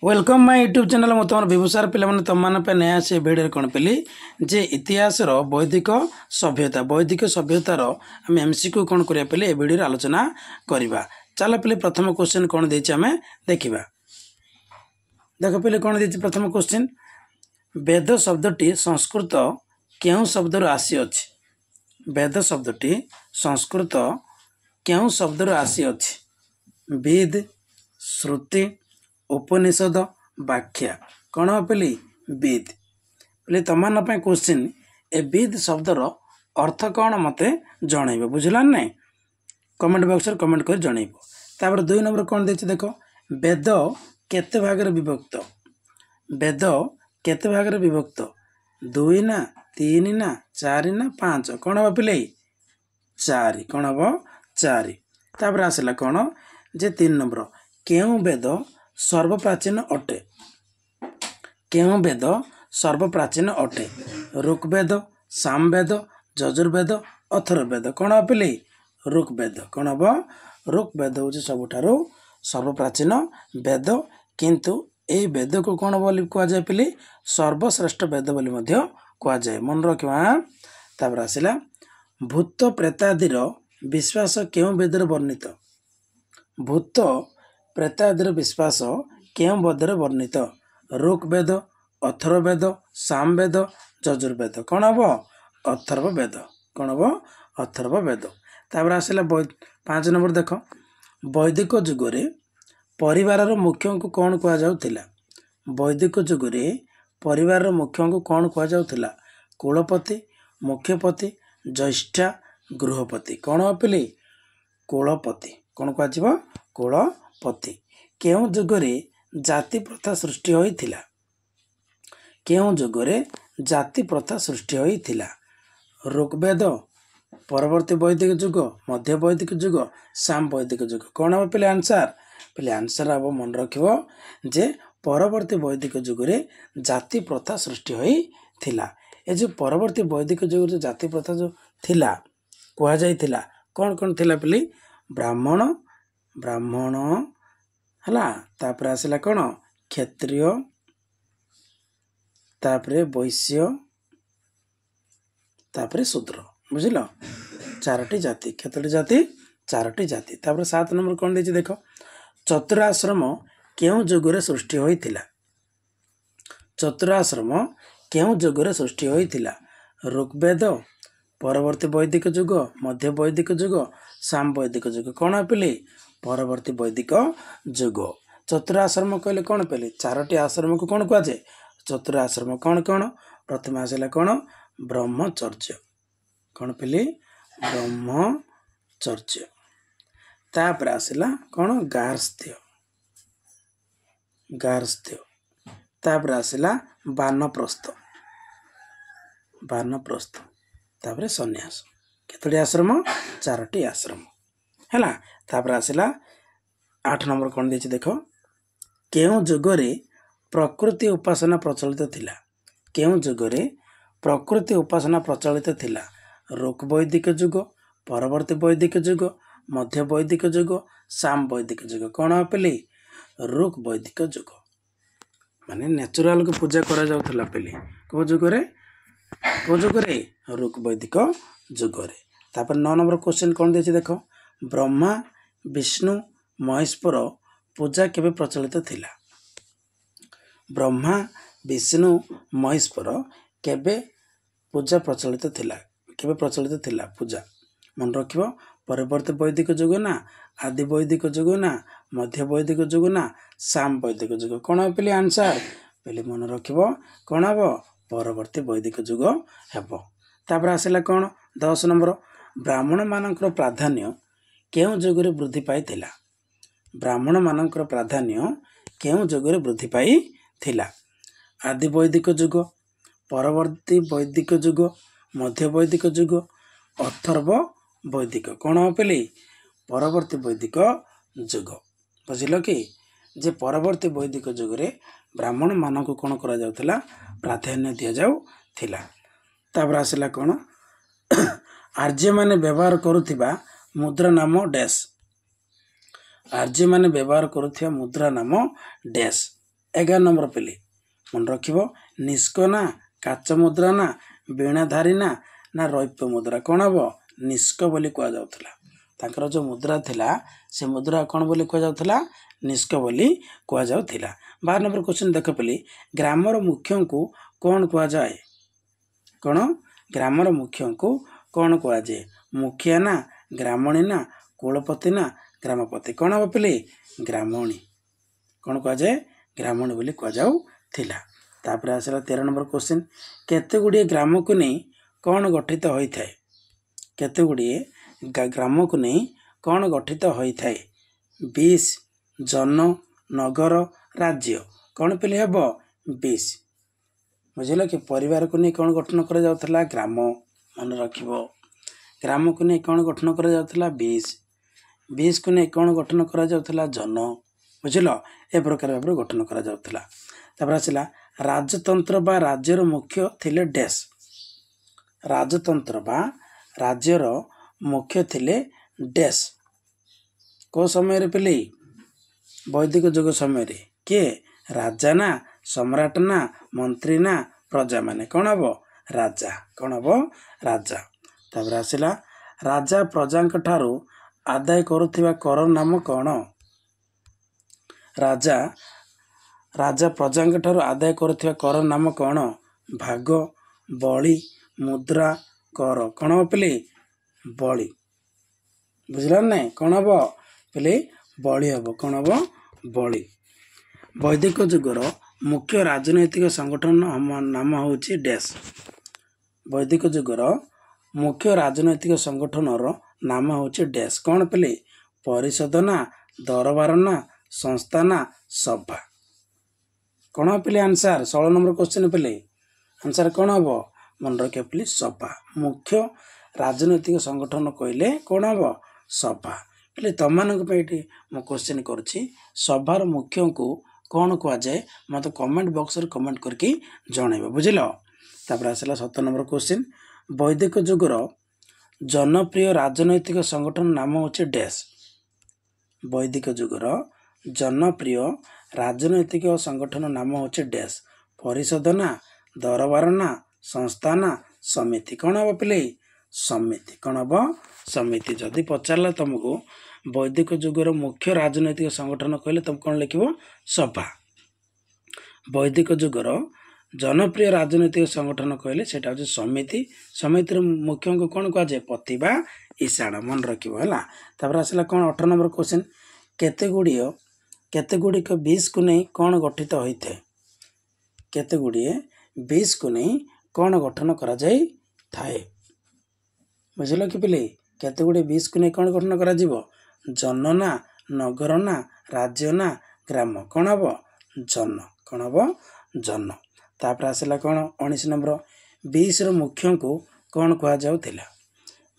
Welcome my YouTube channel मु तुम विभूषार पे तुम पे नया से भिडियो कौन पेली जे इतिहास वैदिक सभ्यतार आम एमसीक्यू कौन करिया पेले ए भिडियो आलोचना करवा। चल पे प्रथम क्वेश्चन कौन देछि आमे देखिबा। देख पे कौन देछि प्रथम क्वेश्चन, वेद शब्दटी संस्कृत केउ शब्दर आसी अछि? वेद शब्दटी संस्कृत केउ शब्दर आसी अछि? वेद, श्रुति, उपनिषद, व्याख्या कौन पेली वेद पे तुम क्वेश्चन ए वेद शब्दर अर्थ कौन मते जन बुझला ना कमेंट बॉक्स रे कमेंट कर जनइब। तापर 2 नंबर कौन देछि देख, वेद केते भाग रे विभक्त? वेद केते भाग रे विभक्त? 2 ना 3 ना 4 ना 5 कौन हम पे 4 कौन हम 4। तापर आसला कौन जे 3 नंबर, केउ वेद सर्वप्राचीन अटे? केउ वेद सर्वप्राचीन अटे? ऋग्वेद, सामवेद, यजुर्वेद, अथर्ववेद कौन पे ऋग्वेद कौन हम ऋग्वेद हूँ सबुठारु सर्वप्राचीन वेद, किंतु ए वेद को कौन बोली कहुए पे सर्वश्रेष्ठ वेद बोली मध्य कहुए मन रखा। तापर आसला भूत प्रेतादिर विश्वास केउ वेदर वर्णित? भूत प्रेतादिर विश्वास केउ वेदर वर्णित? ऋग्वेद, अथर्ववेद, सामवेद, यजुर्वेद कौन हम अथर्ववेद कौन हम अथर्ववेद। तापर आसला 5 नंबर देख, वैदिक जुगरे परिवार मुख्य को कौन कह जाउथिला? वैदिक जुगरे परिवार मुख्य को कौन कह जाउथिला? कुलपति, मुख्यपति, ज्येष्ठा, गृहपति कौन पे कुलपति कौन कह कुलपति। केउ जुगरे जाति प्रथा सृष्टि होइथिला? केउ जुगरे जाति प्रथा सृष्टि होइथिला? ऋग्वेद, परवर्ती वैदिक जुग, मध्य वैदिक जुग, साम वैदिक जुग कौन हम पे आंसर? पे आंसर हम मन रखिबो जे परवर्ती वैदिक जुगरे जाति प्रथा सृष्टि होइथिला। ए जो परवर्ती वैदिक जुग जो जाति प्रथा जो थिला कह जाइथिला कौन कौन थिला पे? ब्राह्मण ब्राह्मण हला, तापर आसला कौन क्षत्रिय, तापर वैश्य, तापर शूद्र बुझिल 4टी जाति केतोटी जाति 4टी जाति। तापर 7 नंबर कौन देछि देख, चतुराश्रम केउ जुगरे सृष्टि होइथिला? चतुराश्रम केउ जुगरे सृष्टि होइथिला? ऋग्वेद, परवर्ती वैदिक जुग, मध्य वैदिक जुग, साम वैदिक जुग कौन पे परवर्ती वैदिक जुग। चतुराश्रम कहले कौन पे 4टी आश्रम को कौन कहुए? चतुराश्रम कौन कौन? प्रथम आसला कौन ब्रह्मचर्य कौन पे ब्रह्मचर्य। तापर आसला कौन गार्हस्थ्य गार्हस्थ्य। तापर आसला वानप्रस्थ वानप्रस्थ, तापर सन्यास केतोटी आश्रम 4टी आश्रम हैला। तापर आसला 8 नंबर कौन देछि देख, केउ जुगरे प्रकृति उपासना प्रचलित थिला? केउ जुगरे प्रकृति उपासना प्रचलित थिला? ऋग्वैदिक जुग, परवर्ती वैदिक जुग, मध्य वैदिक जुग, साम वैदिक जुग कौन पे ऋग्वैदिक जुग। माने नेचुरल को पूजा करा जाउथला पे को जुगरे ऋग्वैदिक जुगरे। तापर 9 नंबर क्वेश्चन कौन देछि देख, ब्रह्मा, विष्णु, महेश्वर पूजा केबे प्रचलित थिला? ब्रह्मा, विष्णु, महेश्वर केबे पूजा प्रचलित थिला? केबे प्रचलित थिला पूजा मन रखिबो। परवर्ती वैदिक जुग ना, आदि वैदिक जुग ना, मध्य वैदिक जुग ना, साम वैदिक जुग कौन पे आंसर? पे मन रखिबो कौन हम परवर्ती वैदिक जुग हेबो। तापर आसला कौन 10 नंबर, ब्राह्मण मानकर प्राधान्य केउ जुगरे वृद्धि पाई थिला? ब्राह्मण मानकर प्राधान्य केउ जुगरे वृद्धि पाई थिला? आदि वैदिक जुग, परवर्ती वैदिक जुग, मध्य वैदिक जुग, अथर्व वैदिक कौन हम पे परवर्ती वैदिक जुग। बुझिल कि जे परवर्ती वैदिक जुगरे ब्राह्मण मान को कौन करा जाउथिला? प्राधान्य दिया जाउथिला। तापर आसला कौन आर्य माने व्यवहार करुथिबा मुद्रा नाम डैश? आर्य माने व्यवहार करुथिबा मुद्रा नाम डैश? 11 नंबर पिली मन रखिबो निष्क ना काच मुद्रा ना वीणाधारी ना ना रौप्य मुद्रा कौन हम निष्क बोली कह जाउथला ताकर जो मुद्रा थिला से मुद्रा कौन बोली कह जाउथला निष्क बोली कह जाउथला 12 नंबर क्वेश्चन देख पिली ग्रामर मुख्य को कौन कह जाए कौन ग्रामर मुख्य को कौन कह जाए मुखिया ना ग्रामणी ना कुलपति ना ग्रामपति कौन हम पिली ग्रामणी कौन कह जाए ग्रामणी बोली कह जाउथिला तापर आसला 13 नंबर क्वेश्चन केते गुडी ग्राम को नहीं कौन गठित होइथाय केते गुडी ग्राम को नहीं कौन गठित होइथाय 20 जन नगर राज्य कौन पिले हेब 20 बुझिल कि परिवार को नहीं कौन गठन करा जाउथला ग्राम मन रखिबो ग्राम को नहीं कौन गठन करा जाउथला 20 को नहीं कौन गठन करा जाउथला जन बुझिल ए प्रकार भाव गठन करा जाउथला तापर आसला राजतंत्र बा राज्यर मुख्य थिले डैश राजतंत्र बा राज्यर मुख्य थिले डैश को समय रे पिले वैदिक युग समय रे के राजा ना सम्राट ना मंत्री ना प्रजा माने कौन हम राजा कौन हम राजा तापर आसला राजा प्रजांक ठारू आदाय करुथिबा कर नाम कौन राजा राजा प्रजांक ठारू आदाय करुथिबा कर नाम कौन भाग बळी मुद्रा कर कौन हम पिले बळी बुझला ना कौन हम पिले बळी हम कौन हम बळी वैदिक युगर मुख्य राजनैतिक संगठन नाम होची डैश वैदिक युगर मुख्य राजनैतिक संगठनर नाम होची डैश कौन पिले परिषद ना दरबार ना संस्था ना सभा कौन पिले आंसर 16 नंबर क्वेश्चन पिले आंसर कौन हम मन रखिए पिले सभा मुख्य राजनैतिक संगठन कहले कौन हम सभा पिले तुम मानक मु क्वेश्चन करुच्ची सभार मुख्य को कौन कह जाए मत कमेंट बॉक्स रे कमेंट करके जनइबो बुझिल तापर आसला 17 नंबर क्वेश्चन वैदिक युगर जनप्रिय राजनैतिक संगठन नाम होचे डैश वैदिक युगर जनप्रिय राजनैतिक संगठन नाम होचे डैश परिषद ना दरबार ना संस्था ना समिति कौन हम पिले समिति कौन हम समिति जदि पचारला तुमको वैदिक युगर मुख्य राजनैतिक संगठन कहले तुम कौन लिखिबो सभा वैदिक युगर जनप्रिय राजनैतिक संगठन कहले सेटा होचे समिति समितिर मुख्य को कौन कह जाए पति बा ईशाण मन रखिबो हला तापर आसला कौन 18 नंबर क्वेश्चन केते गुडी को 20 को नहीं कौन गठित होइथे केते गुडी 20 को नहीं कौन गठन करा जाय थाए बुझिल कि पिले केते गुडी 20 को नहीं कौन गठन करा जीवो जन ना नगर ना राज्य ना ग्राम कौन हम जन कौन हम जन तापर आसला कौन 19 नंबर 20 रो मुख्य को कौन कह जाउथिला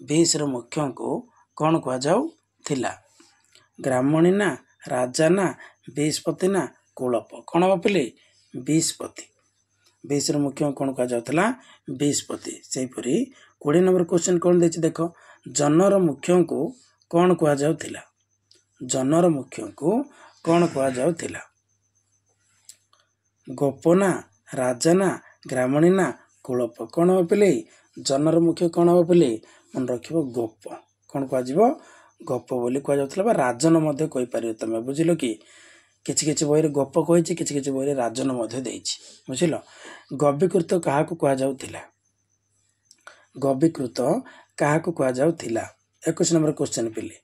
20 रो मुख्य को कौन कह जाउथिला ग्रामणी ना राजा ना 20पति ना कुलप कौन हम पिले 20पति 20 रो मुख्य कौन कह जाउथिला 20पति सेहीपरि 20 नंबर क्वेश्चन कौन देछि देखो जनर मुख्य को कौन कह जाउथिला जनर मुख्य को कौन कह जाउथिला गोपना राजा ना ग्रामणी ना कुलप कौन हम पिले जनर मुख्य कौन हम पिले मन रखिबो गोप कौन कह जीवो गप बोली कह जाउथला बा राजन मध्य कहि पारियो तमे बुझिलो कि किछि किछि बहिरे गप कहिछि किछि किछि बहिरे राजन मध्य देछि बुझिलो गविकृत काहा को कह जाउथिला गविकृत काहा को कह जाउथिला 21 नंबर क्वेश्चन पिले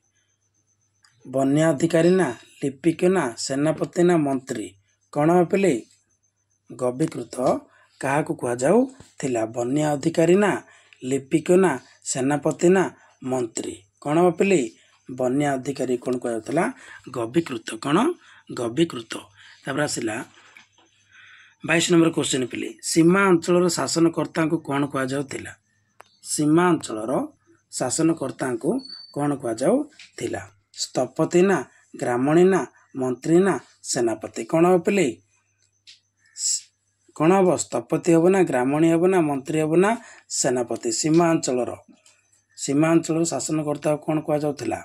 बन्या अधिकारी ना लिपिक ना सेनापति ना मंत्री कौन हम पिले गविकृत काहा को कह जाउथिला बन्या अधिकारी ना लिपिक ना सेनापति ना मंत्री कौन हम पिले बन्या अधिकारी कौन कह जाउथिला गविकृत कौन गविकृत तापर आसला 22 नंबर क्वेश्चन पिले सीमा अंचल शासनकर्ता को कौन कह जाउथिला सीमा अंचल शासनकर्ता को कौन कह जाउथिला स्थपति ना ग्रामणी ना मंत्री ना सेनापति कौन हम पिले कौन हम स्थपति हम ना ग्रामणी हम ना मंत्री हम ना सेनापति सीमा अंचल शासनकर्ता कौन कह जाउथिला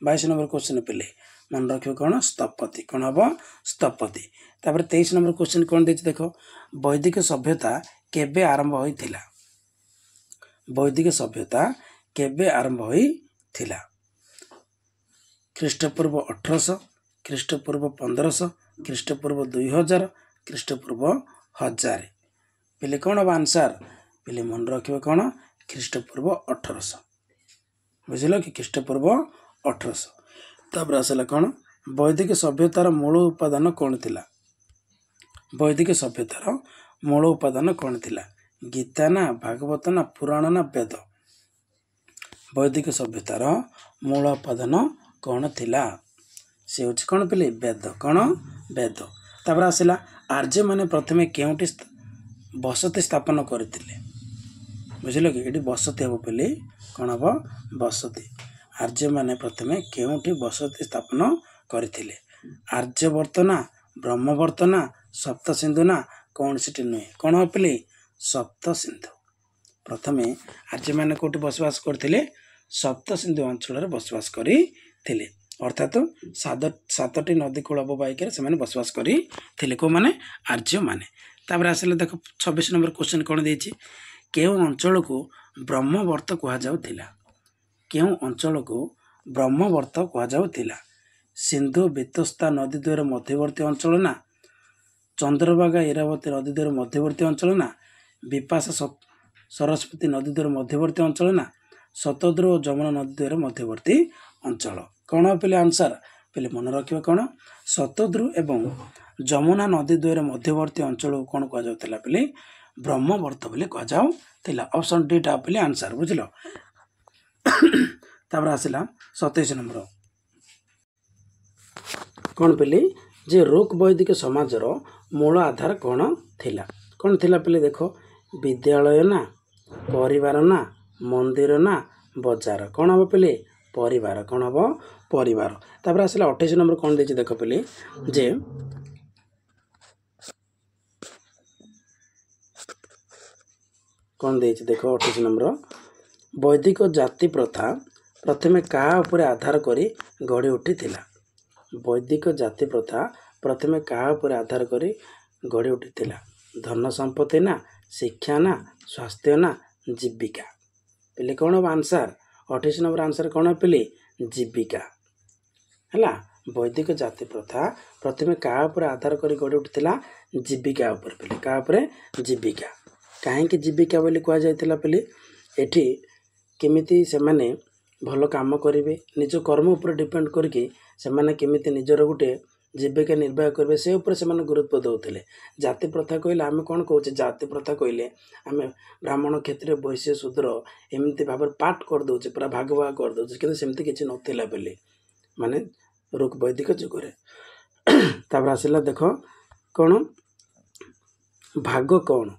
22 नंबर क्वेश्चन पिले मन रखियो कौन स्थपति कौन हम स्थपति तापर 23 नंबर क्वेश्चन कौन देछि देखो वैदिक सभ्यता केबे आरंभ होइथिला वैदिक सभ्यता केबे आरंभ होइथिला ख्रीष्टपूर्व 1800 ख्रीष्टपूर्व 1500 ख्रीष्टपूर्व 2000 ख्रीष्टपूर्व 1000 पहले कौन हम आंसर पहले मन रखिए कौन ख्रीष्टपूर्व 1800 बुझल कि ख्रीष्टपूर्व 1800 तापर आसला कौन वैदिक सभ्यतार मूल उपादान कौन थिला वैदिक सभ्यतार मूल उपादान कौन थिला गीता ना भागवत ना पुराण ना वेद वैदिक सभ्यतार मूल उपादान कौन थिला से हूँ कौन पहले वेद कौन वेद तापर आसला आर्य माने प्रथमे केउटी बसति स्थापन करथिले बुझल कि ये बसति हम पहले कौन हम बसति आर्य माने प्रथमे केउटी बसति स्थापन करथिले आर्यवर्त ना ब्रह्मवर्त ना सप्त सिंधु ना कौन सी नुहे कौन हम पहले सप्त सिंधु प्रथमे आर्य माने कोटी बसवास करथिले सप्त सिंधु अंचल बसवास करथिले अर्थात सातटी नदी कूल अवबाहिक से बसवास करथिले को माने आर्य माने तापर आसले देखो 26 नंबर क्वेश्चन कौन देछि केउ अंचल को ब्रह्मवर्त कहा जाउथिला केउ अंचल को ब्रह्मवर्त कहा जाउथिला सिंधु बेतस्ता नदी द्वार मध्यवर्ती अंचल ना चंद्रभागा इरावती नदी द्वार मध्यवर्ती अंचल ना विपाशा सरस्वती नदी द्वार मध्यवर्ती अंचल ना शतद्रु और जमुना नदी द्वार मध्यवर्ती अंचल कौन पहले आंसर पहले मन रखिए कौन शतद्रु एवं जमुना नदी द्वार मध्यवर्ती अंचल को कौन कह जाउथिला पहले ब्रह्मवर्त बोले कह जाउथिला ऑप्शन डी टा पहले आंसर बुझलो तापर आसला 27 नंबर कौन पहले जे रोक वैदिक समाजर मूल आधार कौन थिला पहले देखो विद्यालय ना परिवार ना मंदिर ना बजार कौन हम पहले परिवार कौन हम परिवार तापर आसला 28 नंबर कौन देछि देखो पहले जे कौन देछि देखो 28 नंबर वैदिक जाति प्रथा प्रथमे कहा उपरे आधार करी गढ़ी उठी थिला वैदिक जाति प्रथा प्रथमे कहा उपरे आधार करी गढ़ी उठी थिला धन संपत्ति ना शिक्षा ना स्वास्थ्य ना जीविका पहले कौन हम आंसर 28 नंबर आंसर कौन है पहले जीविका है वैदिक जाति प्रथा प्रथमे क्या आधार कर गढ़ी उठिला जीविका उपर पहले क्या जीविका कहीं जीविका बोली कह जाइथिला पहले एठी केमिति सेमाने भल काम करेंगे निज कर्म उपर डिपेंड करके सेमाने केमिति निजर गोटे जीविका निर्वाह करेंगे से उपर से गुरुत्व दौले जाति प्रथा कहले आम कौन कहे जाति प्रथा कहले आम ब्राह्मण क्षेत्रीय वैश्य शूद्र एमती भाव पाठ करदे पूरा भाग भाग करदे कि सेमती किसी नाला बोली माने रोग वैदिक जुगरे तापर आसला देख कौन भाग कौन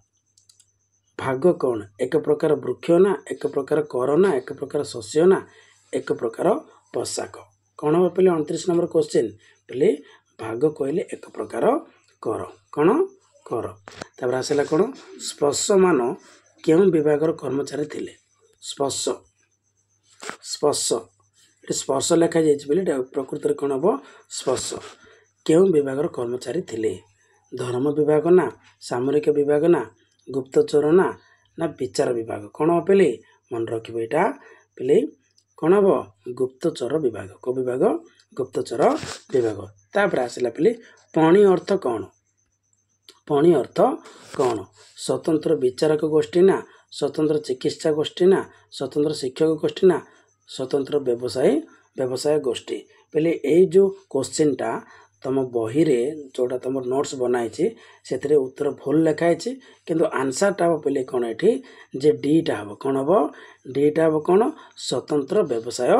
एक प्रकार वृक्ष ना एक प्रकार कर ना एक प्रकार शस्य ना एक प्रकार पोशाक कौन हम पहले 29 नंबर क्वेश्चन पहले भाग कहले एक प्रकार कर कौन कर तापर आसला कौन स्पर्शमान क्यों विभाग कर्मचारी थिले स्पर्श स्पर्श स्पर्श लिखा जाए प्रकृत में कौन हम स्पर्श क्यों विभाग कर्मचारी थिले धर्म विभाग ना सामरिक विभाग ना गुप्तचर ना ना विचार विभाग कौन हम पहले मन रखिए यहाँ पहले कौन हम गुप्तचर विभाग को विभाग गुप्तचर विभाग तापर आसला पहले पणी अर्थ कौन पणी अर्थ कौन स्वतंत्र विचारक गोष्ठी ना स्वतंत्र चिकित्सा गोष्ठी ना स्वतंत्र शिक्षक गोष्ठी ना स्वतंत्र व्यवसाय गोष्ठी पहले ये जो क्वेश्चन टा तुम बही रे जोटा तुम नोट्स बनाई से उत्तर भूल लिखाई किंतु आंसर टा पहले कौन ये जे डीटा हम कौन हम डीटा हम कौन स्वतंत्र व्यवसाय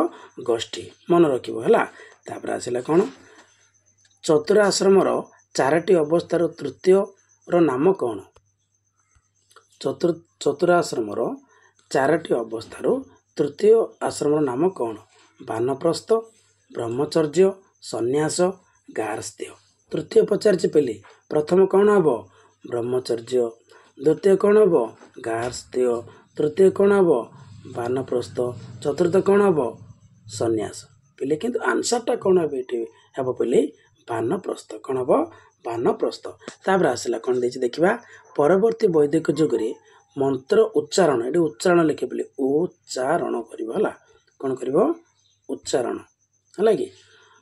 गोष्ठी मन रखा तापर आसला कौन चतुराश्रम चारोटी अवस्थार तृतीय नाम कौन चतुराश्रम चारोटी अवस्थार तृतीय आश्रम नाम कौन वानप्रस्थ ब्रह्मचर्य सन्यास गार्हस्थ्य तृतीय पचार पहले प्रथम कौन हम ब्रह्मचर्य द्वितीय कौन हम गार्हस्थ्य तृतीय कौन हम वानप्रस्थ चतुर्थ कौन हम सन्यास पहले किंतु आंसर टा कौन हम ये पहले वानप्रस्थ कौन हम ବାନପ୍ରସ୍ଥ। ତାପରେ ଆସିଲା କ'ଣ ଦେଇଛି ଦେଖିବା। ପରବର୍ତ୍ତୀ ବୈଦିକ ଯୁଗରେ ମନ୍ତ୍ର ଉଚ୍ଚାରଣ, ଏଠି ଉଚ୍ଚାରଣ ଲେଖେ ବୋଲି ଉଚ୍ଚାରଣ କରିବ ହେଲା। କ'ଣ କରିବ? ଉଚ୍ଚାରଣ ହେଲା କି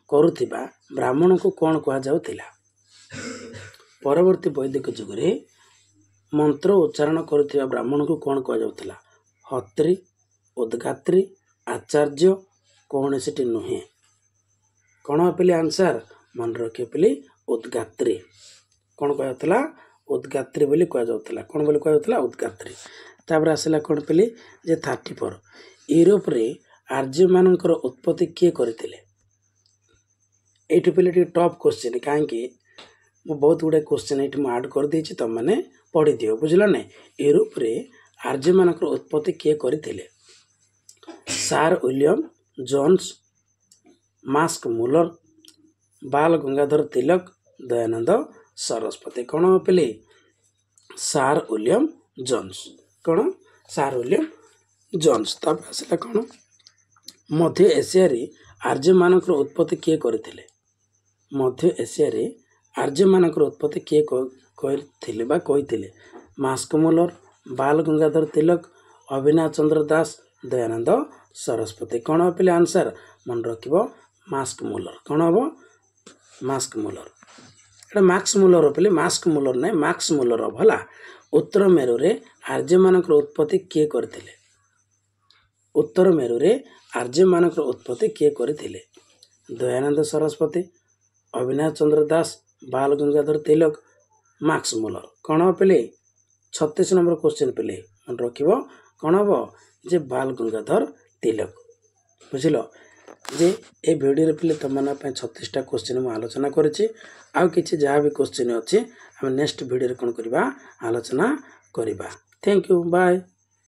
କରୁଥିବା ବ୍ରାହ୍ମଣକୁ କ'ଣ କୁହାଯାଉଥିଲା? ପରବର୍ତ୍ତୀ ବୈଦିକ ଯୁଗରେ ମନ୍ତ୍ର ଉଚ୍ଚାରଣ କରୁଥିବା ବ୍ରାହ୍ମଣକୁ କ'ଣ କୁହାଯାଉଥିଲା? ହତ୍ରୀ, ଉଦ୍ଗାତ୍ରୀ, ଆଚାର୍ଯ୍ୟ, କୌଣସିଟି ନୁହେଁ। କ'ଣ ପିଲି ଆନ୍ସର? ମନେ ରଖିବ ପିଲି ଉଦ୍ଗାତ୍ରୀ। କ'ଣ କୁହାଯାଉଥିଲା? ଉଦ୍ଗାତ୍ରୀ ବୋଲି କୁହାଯାଉଥିଲା। କ'ଣ ବୋଲି କୁହାଯାଉଥିଲା? ଉଦ୍ଗାତ୍ରୀ। ତାପରେ ଆସିଲା କ'ଣ ପିଲି ଯେ 34 ୟୁରୋପରେ ଆର୍ଯ୍ୟମାନଙ୍କର ଉତ୍ପତ୍ତି କିଏ କରିଥିଲେ? ଏଇଠି ପିଲି ଟିକେ ଟପ୍ କ୍ୱେଶ୍ଚିନ୍, କାହିଁକି ମୁଁ ବହୁତ ଗୁଡ଼ିଏ କ୍ୱେଶ୍ଚିନ୍ ଏଇଠି ମୁଁ ଆଡ଼୍ କରିଦେଇଛି, ତୁମମାନେ ପଢ଼ିଦିଅ, ବୁଝିଲ ନାହିଁ। ୟୁରୋପରେ ଆର୍ଯ୍ୟମାନଙ୍କର ଉତ୍ପତ୍ତି କିଏ କରିଥିଲେ? ସାର୍ ୱିଲିୟମ୍ ଜୋନ୍ସ, ମାସ୍କ ମୁଲର, ବାଲ ଗଙ୍ଗାଧର ତିଲକ, ଦୟାନନ୍ଦ ସରସ୍ୱତୀ। କ'ଣ ପିଲେ? Sir William Jones. କ'ଣ? Sir William Jones. ତାପରେ ଆସିଲା କ'ଣ? ମଧ୍ୟ ଏସିଆରେ ଆର୍ଯ୍ୟମାନଙ୍କର ଉତ୍ପତ୍ତି କିଏ କରିଥିଲେ? ମଧ୍ୟ ଏସିଆରେ ଆର୍ଯ୍ୟମାନଙ୍କର ଉତ୍ପତ୍ତି କିଏ କରିଥିଲେ ବା କହିଥିଲେ? Mask Muller, Bal Gangadhar Tilak, Abhinash Chandra Das, Dayanand Saraswati. କ'ଣ ପିଲେ ଆନ୍ସର? ମନେ ରଖିବ ମାସ୍କ ମୁଲର। କ'ଣ ହେବ? ମାସ୍କ ମୁଲର। ଏଇଟା ମାକ୍ସ ମୁଲର ପିଲେ, ମାସ୍କ ମୁଲର ନାହିଁ, ମାକ୍ସ ମୁଲର ହେବ ହେଲା। ଉତ୍ତର ମେରୁରେ ଆର୍ଯ୍ୟମାନଙ୍କର ଉତ୍ପତ୍ତି କିଏ କରିଥିଲେ? ଉତ୍ତର ମେରୁରେ ଆର୍ଯ୍ୟମାନଙ୍କର ଉତ୍ପତ୍ତି କିଏ କରିଥିଲେ? ଦୟାନନ୍ଦ ସରସ୍ୱତୀ, ଅଭିନାଶ ଚନ୍ଦ୍ର ଦାସ, ବାଲ ଗଙ୍ଗାଧର ତିଲକ, ମାକ୍ସ ମୁଲର। କ'ଣ ହେବ ପିଲେ? 36 ନମ୍ବର କ୍ୱେଶ୍ଚିନ୍ ପିଲେ ମନେ ରଖିବ। କ'ଣ ହେବ? ଯେ ବାଲ ଗଙ୍ଗାଧର ତିଲକ। ବୁଝିଲ ଯେ ଏ ଭିଡ଼ିଓରେ ପିଲେ ତୁମମାନଙ୍କ ପାଇଁ 36ଟା କ୍ୱେଶ୍ଚିନ୍ ମୁଁ ଆଲୋଚନା କରିଛି। ଆଉ କିଛି ଯାହା ବି କ୍ୱେଶ୍ଚିନ୍ ଅଛି ଆମେ ନେକ୍ସଟ ଭିଡ଼ିଓରେ କ'ଣ କରିବା? ଆଲୋଚନା କରିବା। Thank you, bye.